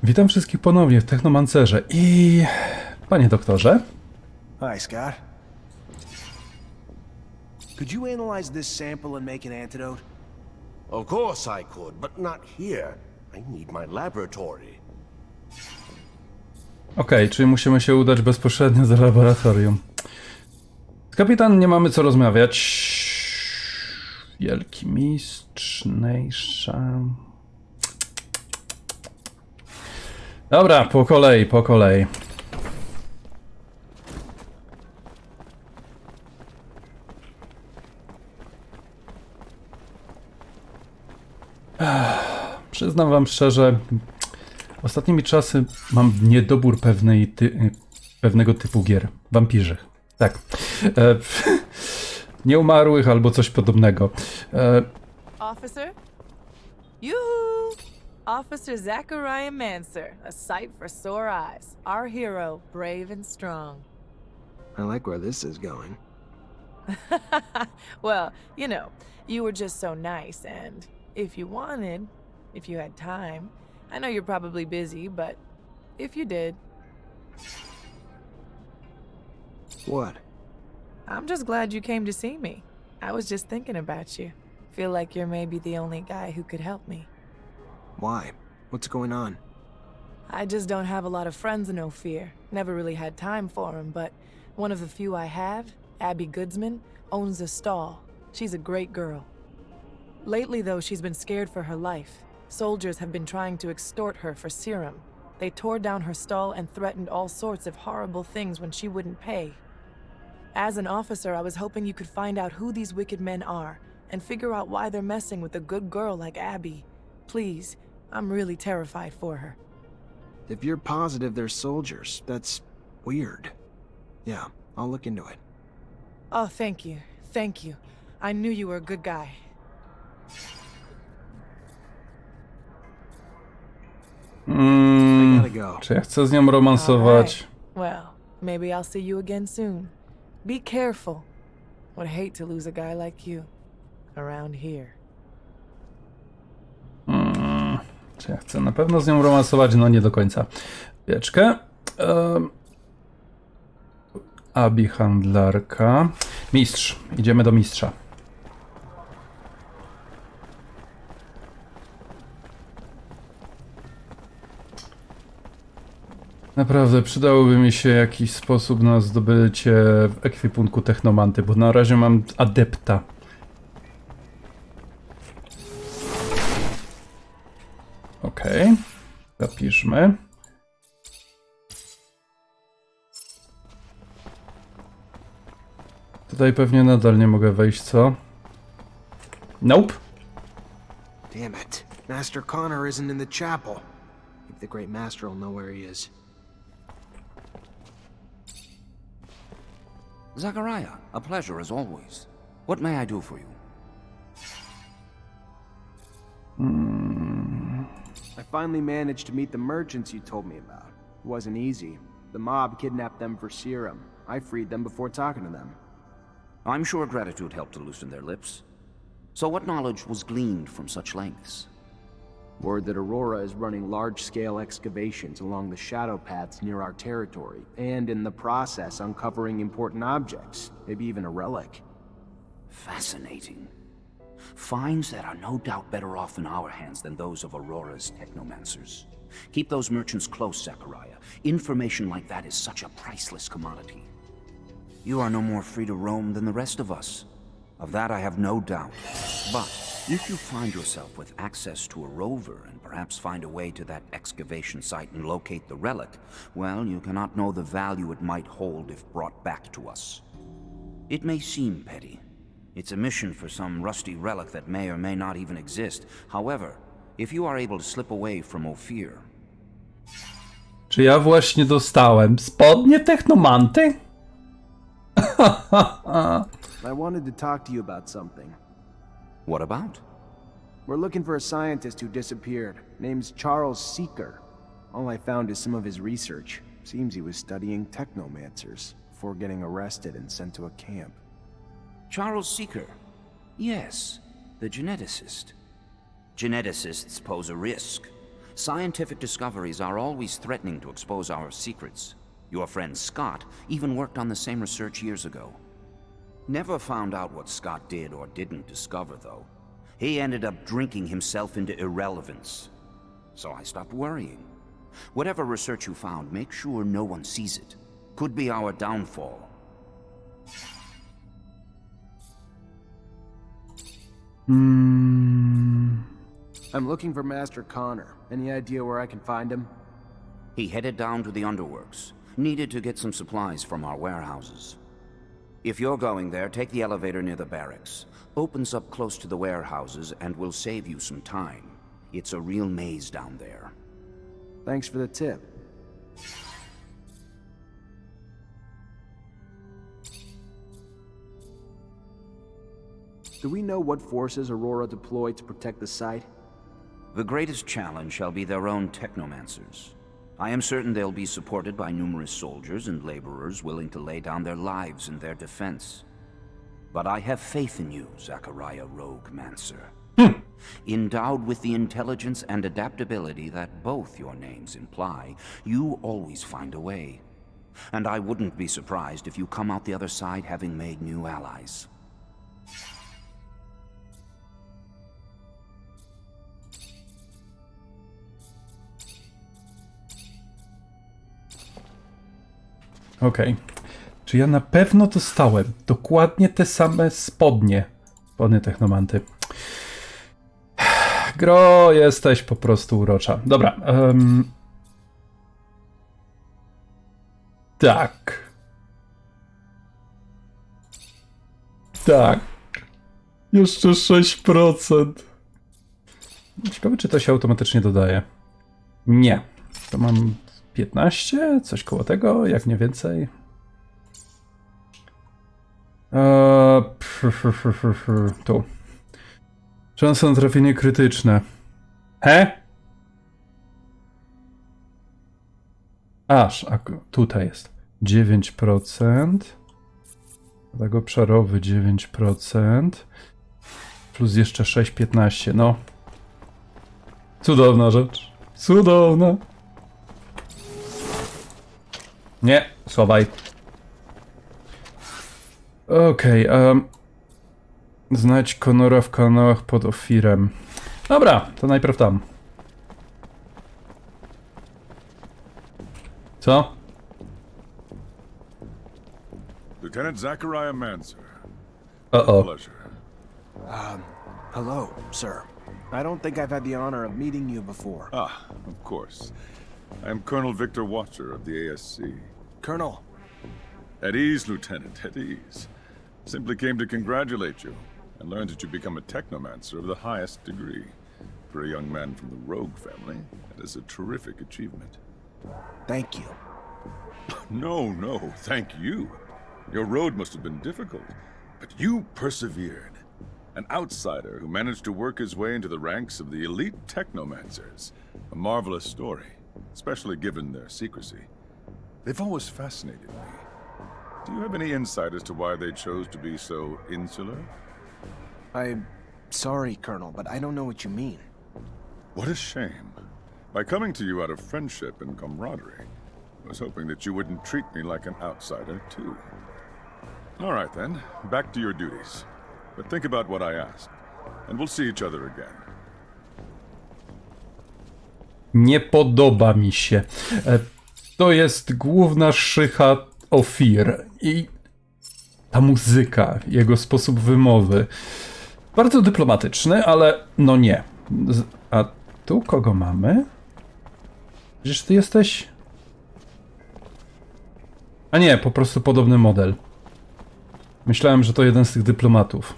Witam wszystkich ponownie w Technomancerze i... Panie doktorze? Hi, Scott. Could you analyze this sample and make an antidote? Of course I could, but not here. I need my laboratory. Okej, czyli musimy się udać bezpośrednio do laboratorium. Kapitan, nie mamy co rozmawiać. Wielki mistrz, nejsza... Dobra, po kolei, po kolei. Przyznam wam szczerze, ostatnimi czasy mam niedobór pewnego typu gier. Wampirzych. Tak. Nieumarłych albo coś podobnego. Officer? Yoo-hoo! Officer Zachariah Mancer, a sight for sore eyes. Our hero, brave and strong. I like where this is going. Well, you know, you were just so nice, and if you wanted, if you had time, I know you're probably busy, but if you did... What? I'm just glad you came to see me. I was just thinking about you. Feel like you're maybe the only guy who could help me. Why? What's going on? I just don't have a lot of friends in Ophir. Never really had time for them, but one of the few I have, Abby Goodsman, owns a stall. She's a great girl. Lately, though, she's been scared for her life. Soldiers have been trying to extort her for serum. They tore down her stall and threatened all sorts of horrible things when she wouldn't pay. As an officer, I was hoping you could find out who these wicked men are and figure out why they're messing with a good girl like Abby. Please, I'm really terrified for her. If you're positive they're soldiers, that's weird. Yeah, I'll look into it. Oh, thank you. Thank you. I knew you were a good guy. I gotta go. Czy ja chcę z nią romansować? Well, maybe I'll see you again soon. Be careful. Would hate to lose a guy like you around here. Czy ja chcę na pewno z nią romansować? No nie do końca. Wieczkę. Abi handlarka. Mistrz. Idziemy do mistrza. Naprawdę przydałoby mi się jakiś sposób na zdobycie w ekwipunku Technomanty, bo na razie mam adepta. Okej. Zapiszmy. Tutaj pewnie nadal nie mogę wejść, co? Nope. Damn it. Master Connor isn't in the chapel. Maybe the Great Master will know where he is. Zachariah, a pleasure as always. What may I do for you? I finally managed to meet the merchants you told me about. It wasn't easy. The mob kidnapped them for serum. I freed them before talking to them. I'm sure gratitude helped to loosen their lips. So what knowledge was gleaned from such lengths? Word that Aurora is running large-scale excavations along the shadow paths near our territory, and in the process uncovering important objects, maybe even a relic. Fascinating. Finds that are no doubt better off in our hands than those of Aurora's Technomancers. Keep those merchants close, Zachariah. Information like that is such a priceless commodity. You are no more free to roam than the rest of us. Of that I have no doubt. But if you find yourself with access to a rover and perhaps find a way to that excavation site and locate the relic, well, you cannot know the value it might hold if brought back to us. It may seem petty. It's a mission for some rusty relic that may or may not even exist. However, if you are able to slip away from Ophir... Czy ja właśnie dostałem spodnie Technomanty? I wanted to talk to you about something. What about? We're looking for a scientist who disappeared. Name's Charles Seeker. All I found is some of his research. Seems he was studying Technomancers before getting arrested and sent to a camp. Charles Seeker. Yes, the geneticist. Geneticists pose a risk. Scientific discoveries are always threatening to expose our secrets. Your friend Scott even worked on the same research years ago. Never found out what Scott did or didn't discover, though. He ended up drinking himself into irrelevance. So I stopped worrying. Whatever research you found, make sure no one sees it. Could be our downfall. I'm looking for Master Connor. Any idea where I can find him? He headed down to the underworks. Needed to get some supplies from our warehouses. If you're going there, take the elevator near the barracks. Opens up close to the warehouses and will save you some time. It's a real maze down there. Thanks for the tip. Do we know what forces Aurora deployed to protect the site? The greatest challenge shall be their own Technomancers. I am certain they'll be supported by numerous soldiers and laborers willing to lay down their lives in their defense. But I have faith in you, Zachariah Rogue-Mancer. Endowed with the intelligence and adaptability that both your names imply, you always find a way. And I wouldn't be surprised if you come out the other side having made new allies. Okej. Czy ja na pewno dostałem dokładnie te same spodnie? Spodnie Technomanty. Gro, jesteś po prostu urocza. Dobra. Tak. Tak. Jeszcze 6%. Ciekawe, czy to się automatycznie dodaje. Nie. To mam 15? Coś koło tego, jak nie więcej. Tu. Szansa na trafienie krytyczne. Aż, a tutaj jest 9%. Tak obszarowy 9%. Plus jeszcze 6, 15. No. Cudowna rzecz. Cudowna. Nie, słabaj. Okej, znajdź Connora w kanałach pod Ofirem. Dobra, to najpierw tam. Co? Lieutenant Zachariah Mancer. Uh-oh. Pleasure. Hello, sir. I don't think I've had the honor of meeting you before. Ah, of course. I am Colonel Victor Watcher of the ASC. Colonel. At ease, Lieutenant, at ease. Simply came to congratulate you and learn that you become a Technomancer of the highest degree. For a young man from the Rogue family, that is a terrific achievement. Thank you. No, thank you. Your road must have been difficult, but you persevered. An outsider who managed to work his way into the ranks of the elite Technomancers. A marvelous story, especially given their secrecy. They've always fascinated me. Do you have any insight as to why they chose to be so insular? I'm sorry, Colonel, but I don't know what you mean. What a shame. By coming to you out of friendship and camaraderie, I was hoping that you wouldn't treat me like an outsider, too. All right, then. Back to your duties. But think about what I asked, and we'll see each other again. Nie podoba mi się. To jest główna szycha Ofir i ta muzyka, jego sposób wymowy. Bardzo dyplomatyczny, ale no nie. A tu kogo mamy? Przecież ty jesteś... A nie, po prostu podobny model. Myślałem, że to jeden z tych dyplomatów.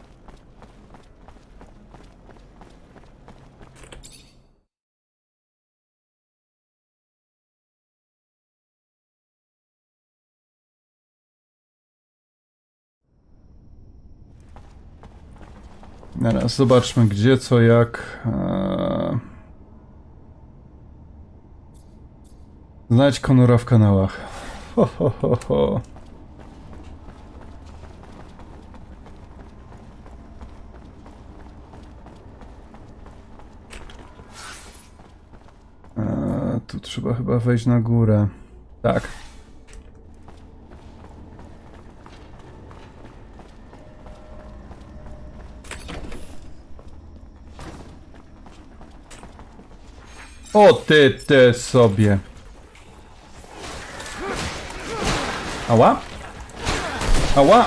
Teraz zobaczmy gdzie, co, jak. Znajdź Connora w kanałach. Ho, ho, ho, ho. Tu trzeba chyba wejść na górę. Tak. O ty sobie. Ała? Ała?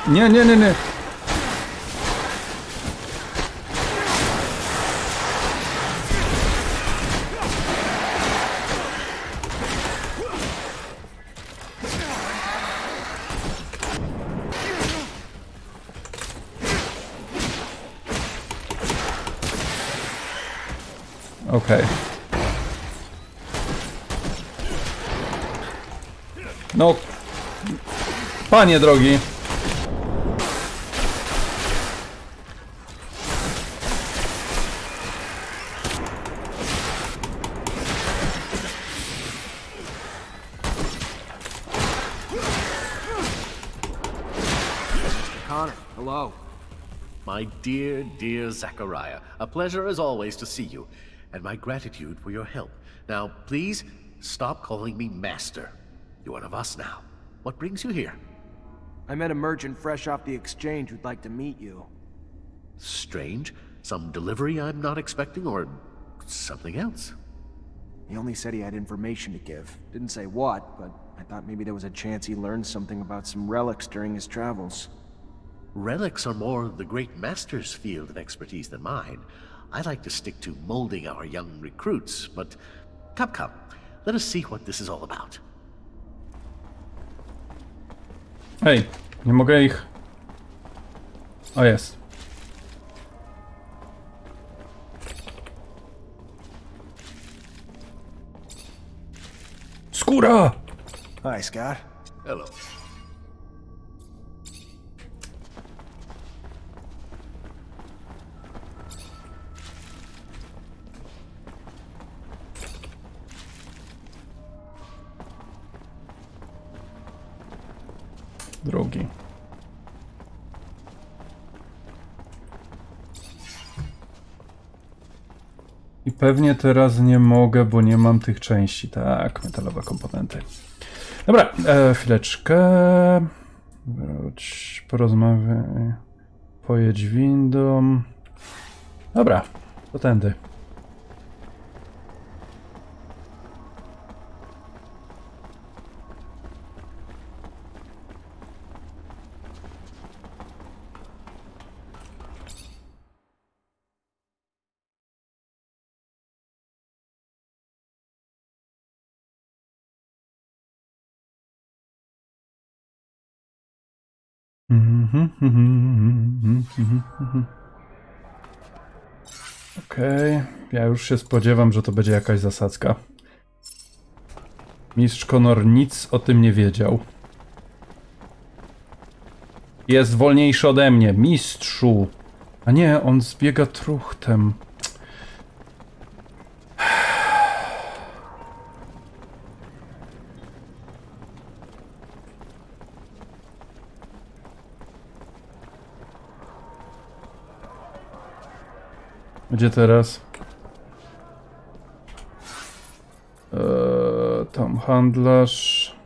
Nie, nie, nie, nie. Okej. No, panie drogi. Connor, hello. My dear, dear Zachariah, a pleasure as always to see you, and my gratitude for your help. Now, please, stop calling me Master. You're one of us now. What brings you here? I met a merchant fresh off the exchange who'd like to meet you. Strange. Some delivery I'm not expecting, or something else? He only said he had information to give. Didn't say what, but I thought maybe there was a chance he learned something about some relics during his travels. Relics are more the great master's field of expertise than mine. I like to stick to molding our young recruits, but come, let us see what this is all about. Hej, nie mogę ich... O, jest. Skóra! Hi, Scott. Hello. Drogi. I pewnie teraz nie mogę, bo nie mam tych części. Tak, metalowe komponenty. Dobra, chwileczkę. Wróć, porozmawiaj. Pojedź windą. Dobra, to tędy. Okej, ja już się spodziewam, że to będzie jakaś zasadzka. Mistrz Connor nic o tym nie wiedział. Jest wolniejszy ode mnie, mistrzu! A nie, on zbiega truchtem. Gdzie teraz? Tam handlarz.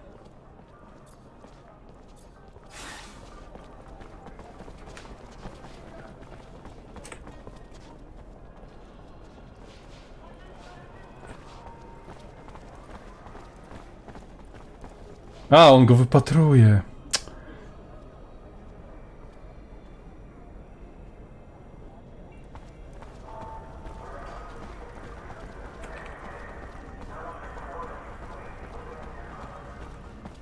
A, on go wypatruje.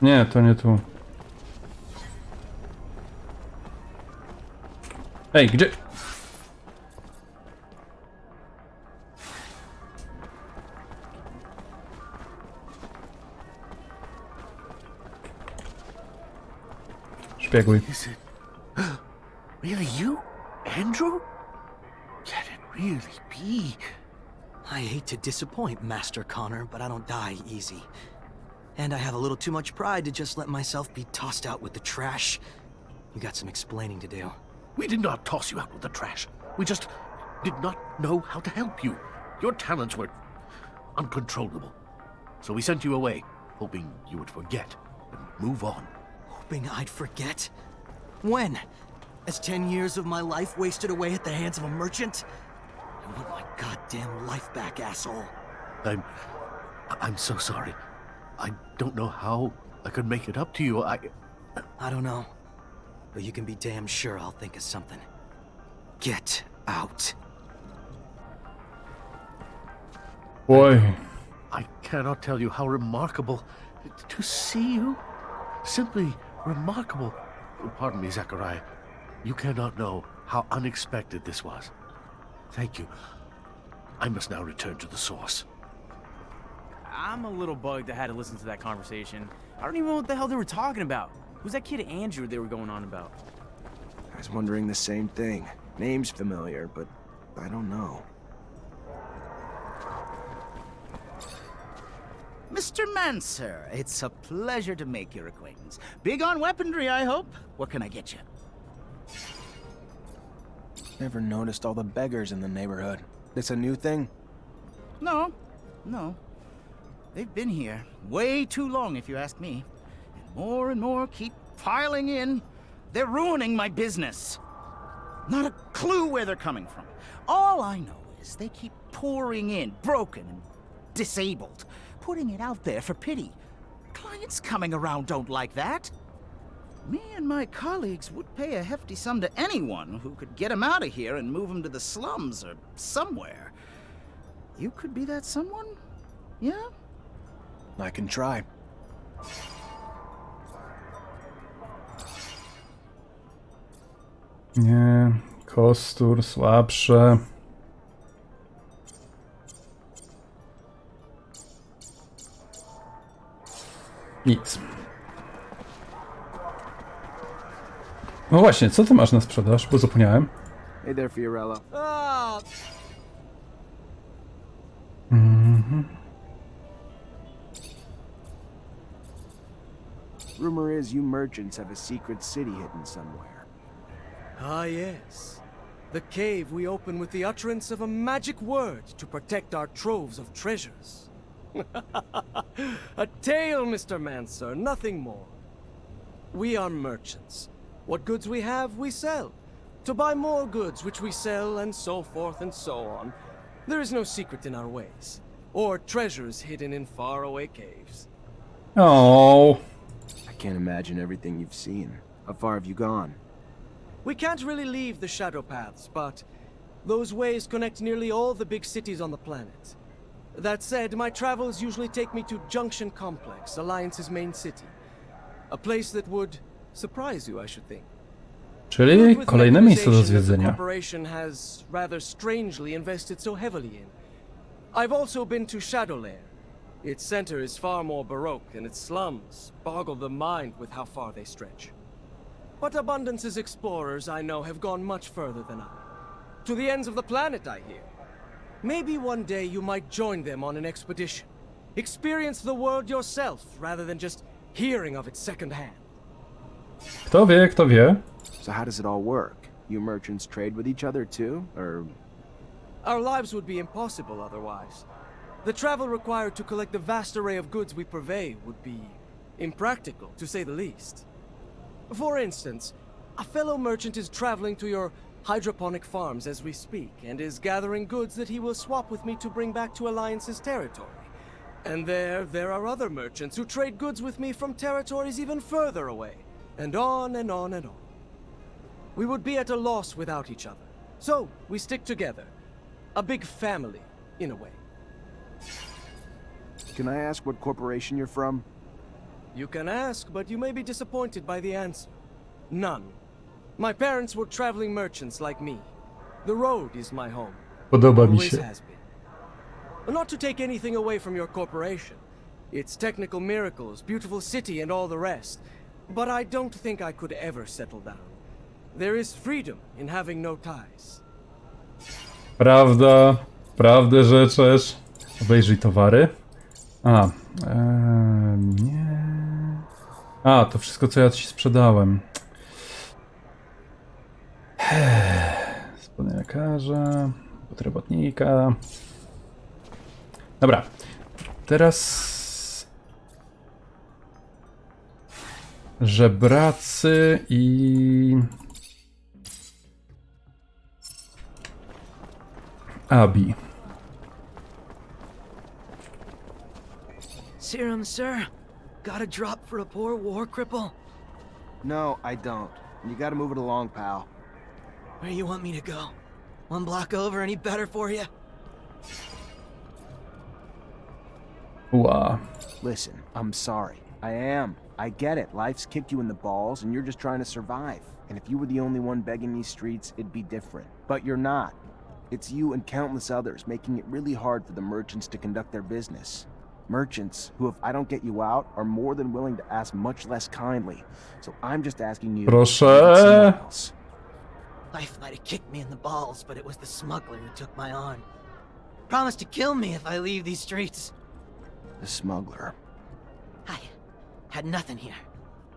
Nie, to nie tu. Ej, gdzie? Szpieguj. Is it really you, Andrew? Can it really be? I hate to disappoint, Master Connor, but I don't die easy. And I have a little too much pride to just let myself be tossed out with the trash. You got some explaining to do. We did not toss you out with the trash. We just did not know how to help you. Your talents were uncontrollable. so we sent you away, hoping you would forget and move on. Hoping I'd forget? When? As 10 years of my life wasted away at the hands of a merchant? I want my goddamn life back, asshole. I'm so sorry. I don't know how I could make it up to you. I don't know. But you can be damn sure I'll think of something. Get out. Boy. I cannot tell you how remarkable to see you. Simply remarkable. Pardon me, Zachariah. You cannot know how unexpected this was. Thank you. I must now return to the source. I'm a little bugged I had to listen to that conversation. I don't even know what the hell they were talking about. Who's that kid Andrew they were going on about? I was wondering the same thing. Name's familiar, but I don't know. Mr. Mancer, it's a pleasure to make your acquaintance. Big on weaponry, I hope. What can I get you? Never noticed all the beggars in the neighborhood. This a new thing? No. They've been here way too long, if you ask me. And more keep piling in. They're ruining my business. Not a clue where they're coming from. All I know is they keep pouring in, broken and disabled, putting it out there for pity. Clients coming around don't like that. Me and my colleagues would pay a hefty sum to anyone who could get them out of here and move them to the slums or somewhere. You could be that someone? Yeah? I can try. Nie, kostur słabsze. Nic. No właśnie, co ty masz na sprzedaż? Bo zapomniałem. Hey there, Fiorello. Rumor is you merchants have a secret city hidden somewhere. Ah, yes. The cave we open with the utterance of a magic word to protect our troves of treasures. A tale, Mr. Mancer, nothing more. We are merchants. What goods we have, we sell. To buy more goods, which we sell, and so forth and so on. There is no secret in our ways, or treasures hidden in faraway caves. Oh. I can't imagine everything you've seen. How far have you gone? We can't really leave the shadow paths, but those ways connect nearly all the big cities on the planet. That said, my travels usually take me to Junction Complex, Alliance's main city. A place that would surprise you, I should think. Czyli kolejne miejsce do The zwiedzenia. corporation has rather strangely invested so heavily in. I've also been to Shadowlair. Its center is far more baroque, and its slums boggle the mind with how far they stretch. But Abundance's explorers, I know, have gone much further than I. To the ends of the planet, I hear. Maybe one day you might join them on an expedition. Experience the world yourself, rather than just hearing of it secondhand. Kto wie, kto wie. So how does it all work? You merchants trade with each other too, or... Our lives would be impossible otherwise. The travel required to collect the vast array of goods we purvey would be impractical, to say the least. For instance, a fellow merchant is traveling to your hydroponic farms as we speak, and is gathering goods that he will swap with me to bring back to Alliance's territory. And there are other merchants who trade goods with me from territories even further away, and on and on and on. We would be at a loss without each other, so we stick together. A big family, in a way. Can I ask what corporation you're from? You can ask, but you may be disappointed by the answer. None. My parents were traveling merchants like me. The road is my home. Podoba mi Always się. has been. Not to take anything away from your corporation. Its technical miracles, beautiful city, and all the rest. But I don't think I could ever settle down. There is freedom in having no ties. Prawda, prawdę rzeczesz. Obejrzyj towary. Nie. To wszystko, co ja ci sprzedałem. Spodnie lekarza, but robotnika. Dobra. Teraz Żebracy i... Abi. Serum, sir? Got a drop for a poor war cripple? No, I don't. You gotta move it along, pal. Where you want me to go? One block over, any better for you? Ła. Listen, I'm sorry. I am. I get it. Life's kicked you in the balls, and you're just trying to survive. And if you were the only one begging these streets, it'd be different. But you're not. It's you and countless others making it really hard for the merchants to conduct their business. Merchants who, if I don't get you out, are more than willing to ask much less kindly. So I'm just asking you... Proszę. Life might have kicked me in the balls, but it was the smuggler who took my arm. Promised to kill me if I leave these streets. The smuggler. I had nothing here.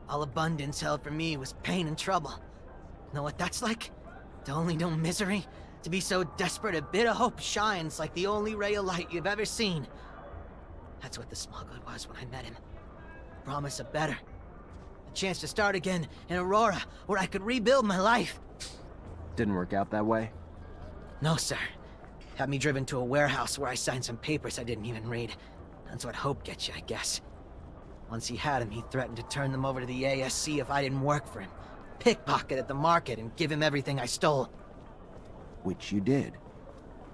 All abundance held for me was pain and trouble. Know what that's like? To only know misery? To be so desperate a bit of hope shines like the only ray of light you've ever seen. That's what the smuggler was when I met him. Promise of better. A chance to start again in Aurora, where I could rebuild my life. Didn't work out that way? No, sir. Had me driven to a warehouse where I signed some papers I didn't even read. That's what hope gets you, I guess. Once he had him, he threatened to turn them over to the ASC if I didn't work for him. Pickpocket at the market and give him everything I stole. Which you did.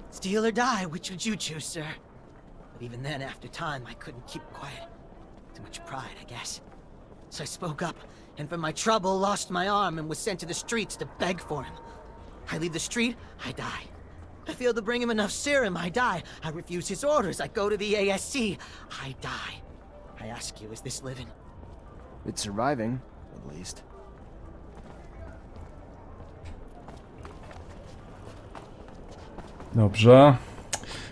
Steal or die, which would you choose, sir? But even then, after time, I couldn't keep quiet. Too much pride, I guess. So I spoke up, and for my trouble, lost my arm and was sent to the streets to beg for him. I leave the street, I die. I fail to bring him enough serum, I die. I refuse his orders, I go to the ASC, I die. I ask you, is this living? It's surviving, at least. Dobrze.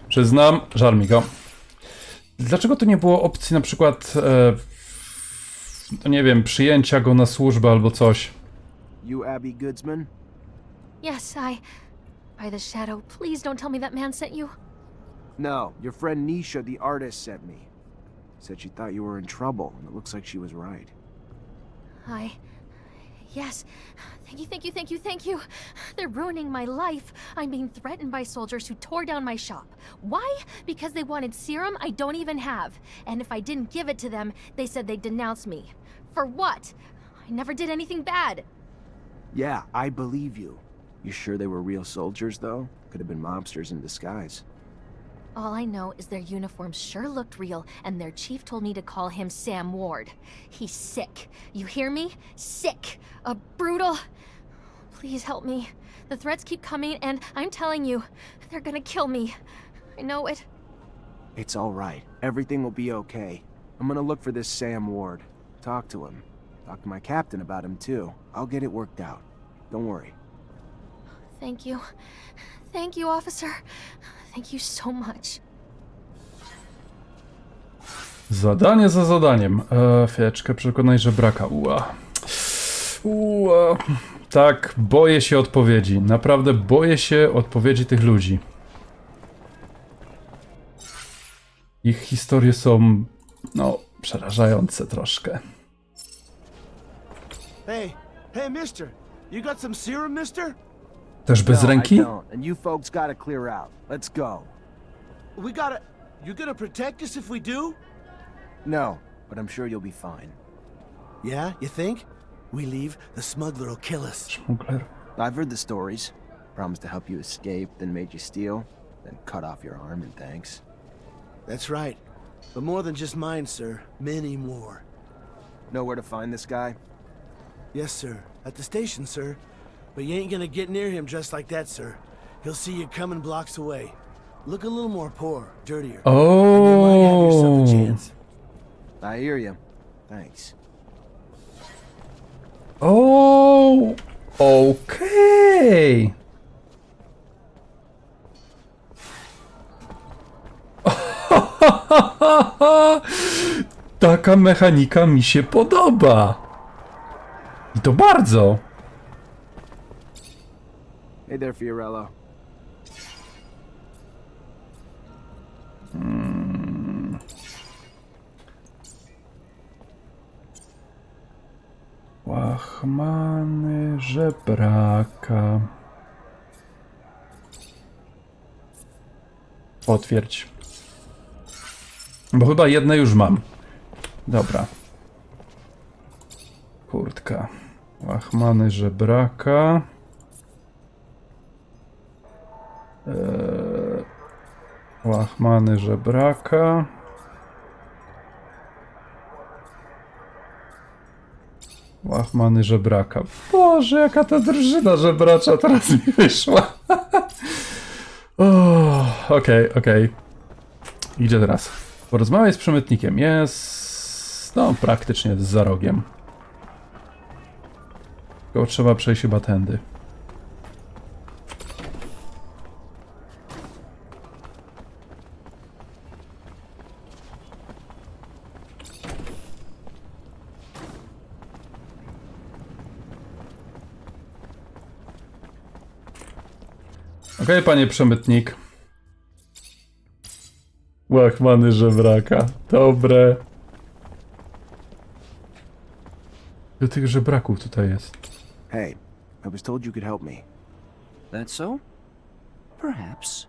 Przyznam, żal mi go. Dlaczego to nie było opcji na przykład, no nie wiem, przyjęcia go na służbę albo coś? You Abby Goodsman? Yes, by the shadow, please don't tell me that man sent you. No, your friend Nisha, the artist, sent me. Said she thought you were in trouble, and it looks like she was right. Yes. Thank you. They're ruining my life. I'm being threatened by soldiers who tore down my shop. Why? Because they wanted serum I don't even have. And if I didn't give it to them, they said they'd denounce me. For what? I never did anything bad. Yeah, I believe you. You sure they were real soldiers, though? Could have been mobsters in disguise. All I know is their uniforms sure looked real, and their chief told me to call him Sam Ward. He's sick. You hear me? Sick. A brutal... Please help me. The threats keep coming, and I'm telling you, they're gonna kill me. I know it. It's all right. Everything will be okay. I'm gonna look for this Sam Ward. Talk to him. Talk to my captain about him, too. I'll get it worked out. Don't worry. Thank you. Thank you, officer. Thank you so much. Zadanie za zadaniem. Fieczkę, przekonaj żebraka. Tak, boję się odpowiedzi. Naprawdę boję się odpowiedzi tych ludzi. Ich historie są, no, przerażające troszkę. Hey, mister. You got some serum, mister? Też bez ręki? I don't, and you folks gotta clear out. Let's go. You gonna protect us if we do? No, but I'm sure you'll be fine. Yeah, you think? We leave, the smuggler will kill us. Szmugler. I've heard the stories. Promised to help you escape, then made you steal, then cut off your arm in thanks. That's right. But more than just mine, sir. Many more. Know where to find this guy? Yes, sir. At the station, sir. But you ain't gonna get near him just like that, sir. He'll see you coming blocks away. Look a little more poor, dirtier. Oh. You might have yourself a chance. I hear you. Thanks. Oh, okej. Taka mechanika mi się podoba. I to bardzo. Hey there, Fiorello. Łachmany żebraka. Potwierdź. Bo chyba jedne już mam. Dobra. Kurtka. Łachmany żebraka. Łachmany żebraka. Łachmany żebraka. Boże, jaka ta drużyna żebracza teraz mi wyszła. Okej. Idzie teraz. Porozmawiaj z przemytnikiem. Jest... no, praktycznie za rogiem. Tylko trzeba przejść chyba tędy. Okej, panie przemytnik. Łachmany żebraka. Dobre. Do tych żebraków tutaj jest. Hey, I was told you could help me. That so? Perhaps.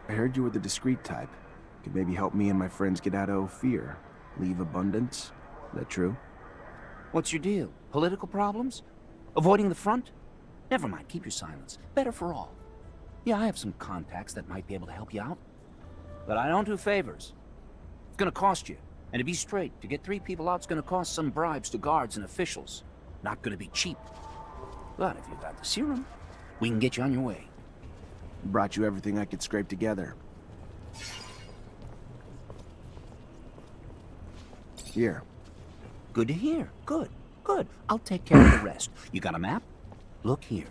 I heard you were the discreet type. Could maybe help me and my friends get out of fear. Leave abundance. Is that true? What's your deal? Political problems? Avoiding the front? Never mind, keep your silence. Better for all. Yeah, I have some contacts that might be able to help you out. But I don't do favors. It's gonna cost you. And to be straight, to get 3 people out's gonna cost some bribes to guards and officials. Not gonna be cheap. But if you got the serum, we can get you on your way. Brought you everything I could scrape together. Here. Good to hear. Good. I'll take care of the rest. You got a map? Look here.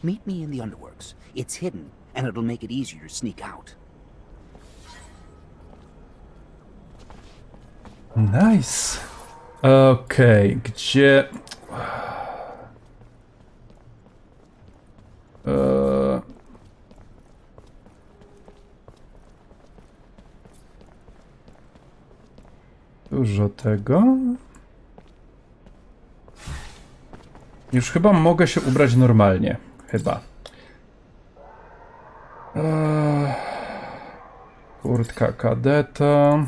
Meet me in the underworks. It's hidden, and it'll make it easier to sneak out. Nice. Okej, gdzie... Dużo tego. Już chyba mogę się ubrać normalnie. Chyba. Kurtka kadeta.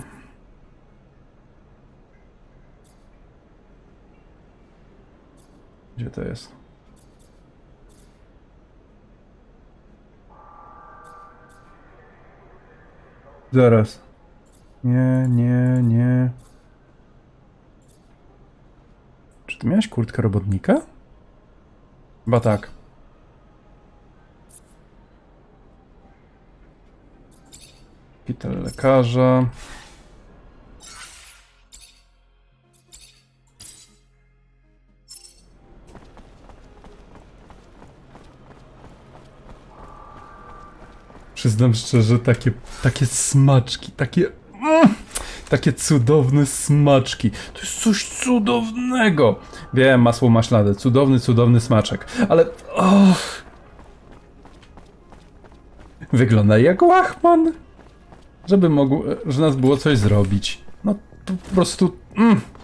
Gdzie to jest? Zaraz. Nie. Czy ty miałeś kurtkę robotnika? Chyba tak. Kitel lekarza. Przyznam szczerze, takie smaczki, takie cudowne smaczki. To jest coś cudownego. Wiem, masło maślane, cudowny smaczek. Ale... wygląda jak łachman. Że nas było coś zrobić. No, to po prostu...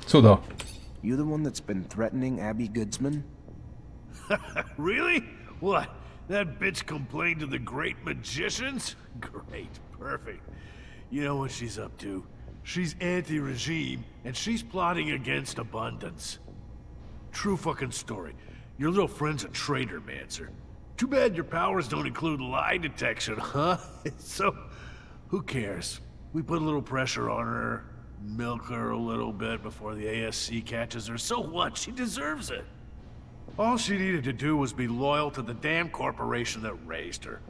cudo. You the one that's been threatening Abby Goodsman? Really? What? That bitch complained to the great magicians? Great, perfect. You know what she's up to. She's anti-regime, and she's plotting against abundance. True fucking story. Your little friend's a Technomancer. Too bad your powers don't include lie detection, huh? So, who cares? We put a little pressure on her, milk her a little bit before the ASC catches her. So what? She deserves it. All she needed to do was be loyal to the damn corporation that raised her.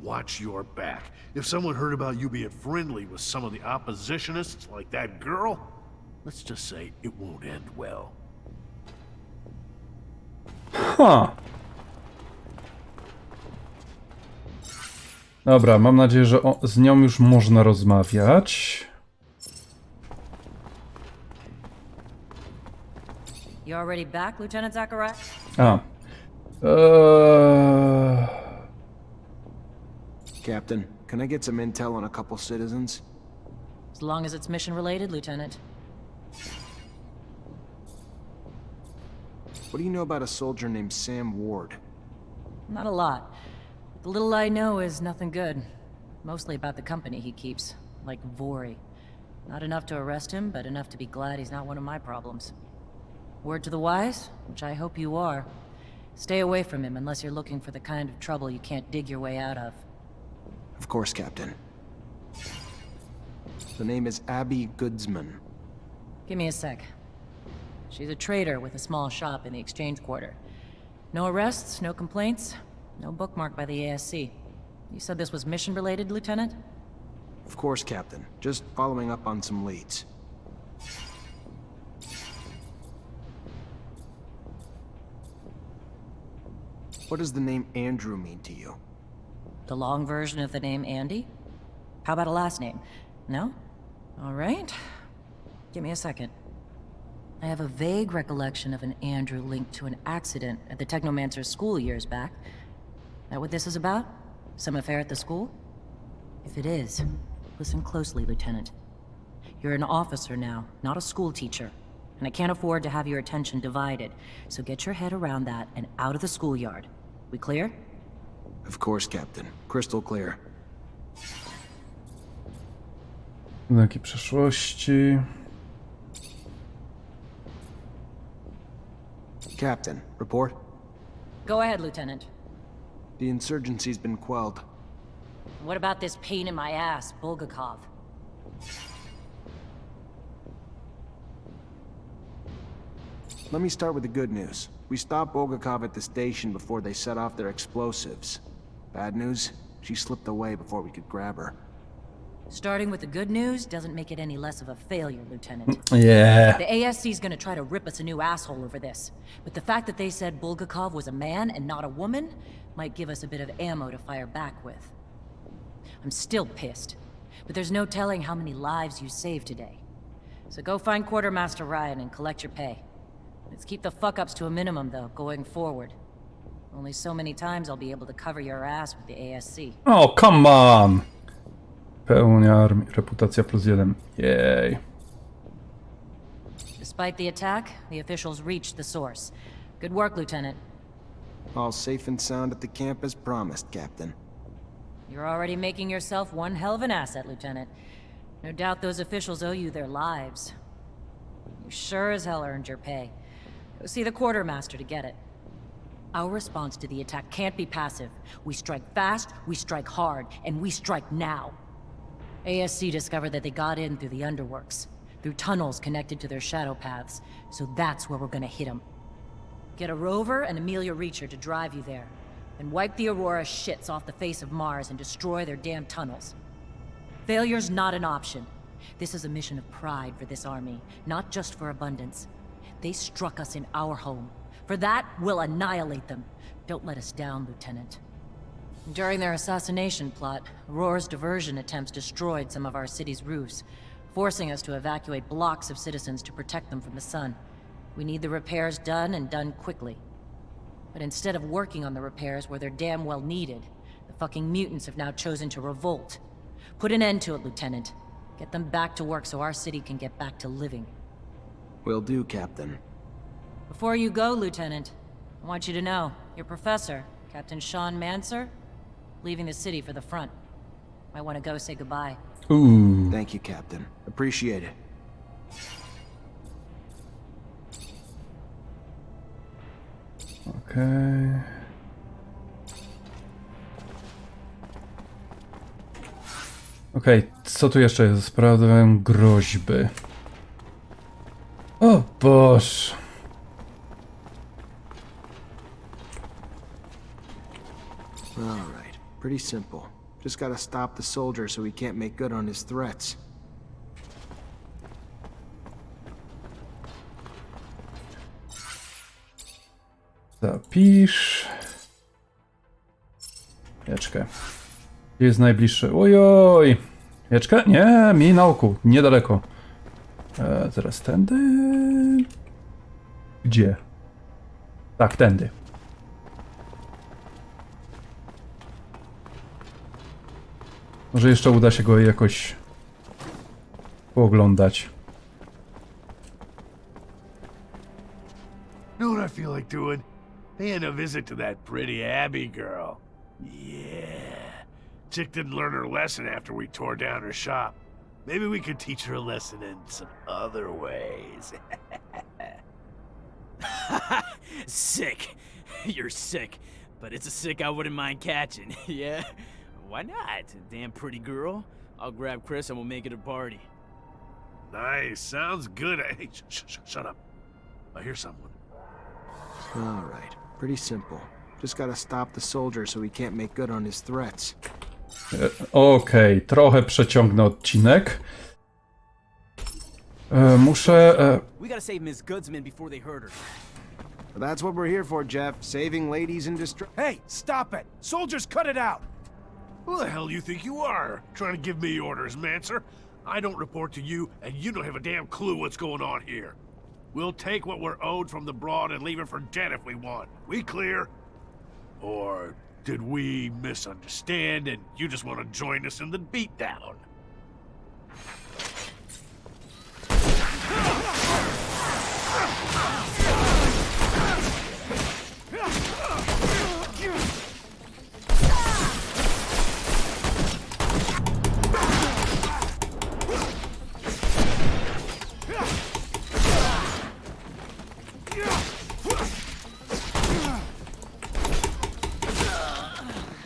Watch your back. If someone heard about you being friendly with some of the oppositionists, like that girl, let's just say it won't end well. Dobra, mam nadzieję, że z nią już można rozmawiać. You already back, Lieutenant Zachariah? Captain, can I get some intel on a couple citizens? As long as it's mission related, Lieutenant. What do you know about a soldier named Sam Ward? Not a lot. The little I know is nothing good. Mostly about the company he keeps, like Vori. Not enough to arrest him, but enough to be glad he's not one of my problems. Word to the wise, which I hope you are. Stay away from him unless you're looking for the kind of trouble you can't dig your way out of. Of course, Captain. The name is Abby Goodsman. Give me a sec. She's a trader with a small shop in the exchange quarter. No arrests, no complaints, no bookmark by the ASC. You said this was mission-related, Lieutenant? Of course, Captain. Just following up on some leads. What does the name Andrew mean to you? The long version of the name Andy? How about a last name? No? Alright. Give me a second. I have a vague recollection of an Andrew linked to an accident at the Technomancer school years back. That what this is about? Some affair at the school? If it is, listen closely, Lieutenant. You're an officer now, not a school teacher. And I can't afford to have your attention divided. So get your head around that and out of the schoolyard. We clear? Of course, Captain. Crystal clear. Znaki przeszłości. Captain, report. Go ahead, Lieutenant. The insurgency's been quelled. What about this pain in my ass, Bulgakov? Let me start with the good news. We stopped Bulgakov at the station before they set off their explosives. Bad news? She slipped away before we could grab her. Starting with the good news doesn't make it any less of a failure, Lieutenant. Yeah. The ASC's gonna try to rip us a new asshole over this. But the fact that they said Bulgakov was a man and not a woman might give us a bit of ammo to fire back with. I'm still pissed, but there's no telling how many lives you saved today. So go find Quartermaster Ryan and collect your pay. Let's keep the fuck-ups to a minimum, though, going forward. Only so many times I'll be able to cover your ass with the ASC. Oh, come on! Pełnia armii, reputacja +1. Yay. Despite the attack, the officials reached the source. Good work, Lieutenant. All safe and sound at the camp as promised, Captain. You're already making yourself one hell of an asset, Lieutenant. No doubt those officials owe you their lives. You sure as hell earned your pay. Go see the quartermaster to get it. Our response to the attack can't be passive. We strike fast, we strike hard, and we strike now. ASC discovered that they got in through the underworks, through tunnels connected to their shadow paths, so that's where we're gonna hit them. Get a rover and Amelia Reacher to drive you there, and wipe the Aurora shits off the face of Mars and destroy their damn tunnels. Failure's not an option. This is a mission of pride for this army, not just for abundance. They struck us in our home. For that, we'll annihilate them. Don't let us down, Lieutenant. During their assassination plot, Aurora's diversion attempts destroyed some of our city's roofs, forcing us to evacuate blocks of citizens to protect them from the sun. We need the repairs done, and done quickly. But instead of working on the repairs where they're damn well needed, the fucking mutants have now chosen to revolt. Put an end to it, Lieutenant. Get them back to work so our city can get back to living. Will do, Captain. Before you go, Lieutenant, I want you to know, your professor, Captain Technomancer, leaving the city for the front. Might want to go say goodbye. Ooh. Thank you, Captain. Appreciate it. Okej. Okej, co tu jeszcze jest? Sprawdzałem groźby. O Boże. Alright, pretty simple. Just gotta stop the soldier so he can't make good on his threats. Zapisz. Mieczkę. Gdzie jest najbliższy? Ojoj! Mieczkę? Nie, mi na oku. Niedaleko. Zaraz tędy. Gdzie? Tak, tędy. Może jeszcze uda się go jakoś pooglądać. Know what I feel like doing? Paying a visit to that pretty Abby girl. Yeah. Chick didn't learn her lesson after we tore down her shop. Maybe we could teach her a lesson in some other ways. Sick. You're sick. But it's a sick I wouldn't mind catching, yeah? Why not? Damn pretty girl. I'll grab Chris and we'll make it a party. Nice. Sounds good. Hey, shut up. I hear someone. All right. Pretty simple. Just gotta stop the soldier so he can't make good on his threats. Okej, trochę przeciągnę odcinek. Muszę... We gotta save Miss Goodsman before they hurt her. That's what we're here for, Jeff. Saving ladies in distress. Hey, stop it! Soldiers, cut it out! Who the hell do you think you are? Trying to give me orders, Mancer? I don't report to you, and you don't have a damn clue what's going on here. We'll take what we're owed from the Broad and leave it for dead if we want. We clear? Or did we misunderstand and you just want to join us in the beatdown?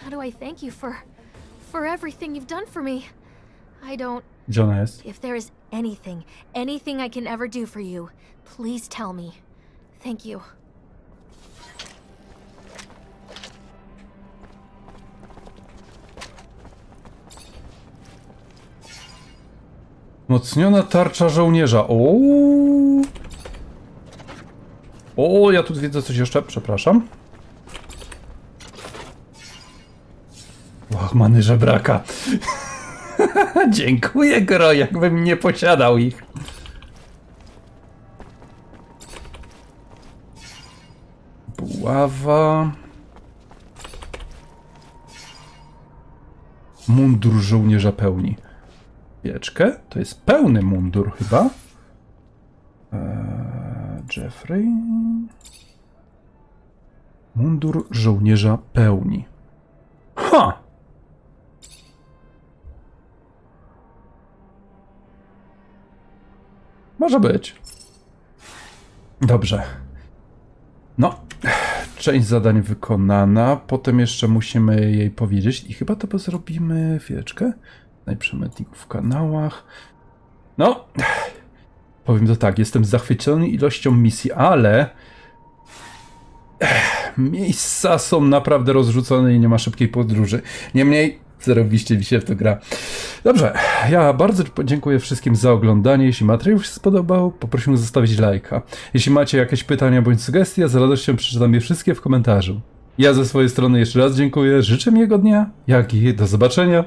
How do I thank you for everything you've done for me? I don't... Gdzie ona jest? If there is anything I can ever do for you, please tell me. Thank you. Wzmocniona tarcza żołnierza. O, ja tu widzę coś jeszcze, przepraszam. Łachmany żebraka. Dziękuję, gro, jakbym nie posiadał ich. Buława. Mundur żołnierza pełni. Wieczkę? To jest pełny mundur chyba. Jeffrey. Mundur żołnierza pełni. Ha! Może być. Dobrze. No, część zadań wykonana. Potem jeszcze musimy jej powiedzieć. I chyba to zrobimy wieczkę. Najprzemytnik w kanałach. No, powiem to tak. Jestem zachwycony ilością misji, ale miejsca są naprawdę rozrzucone i nie ma szybkiej podróży. Niemniej, zarobiście mi się w to gra. Dobrze, ja bardzo dziękuję wszystkim za oglądanie. Jeśli materiał się spodobał, poprosimy zostawić lajka. Jeśli macie jakieś pytania bądź sugestie, z radością przeczytam je wszystkie w komentarzu. Ja ze swojej strony jeszcze raz dziękuję, życzę miłego dnia, jak i do zobaczenia.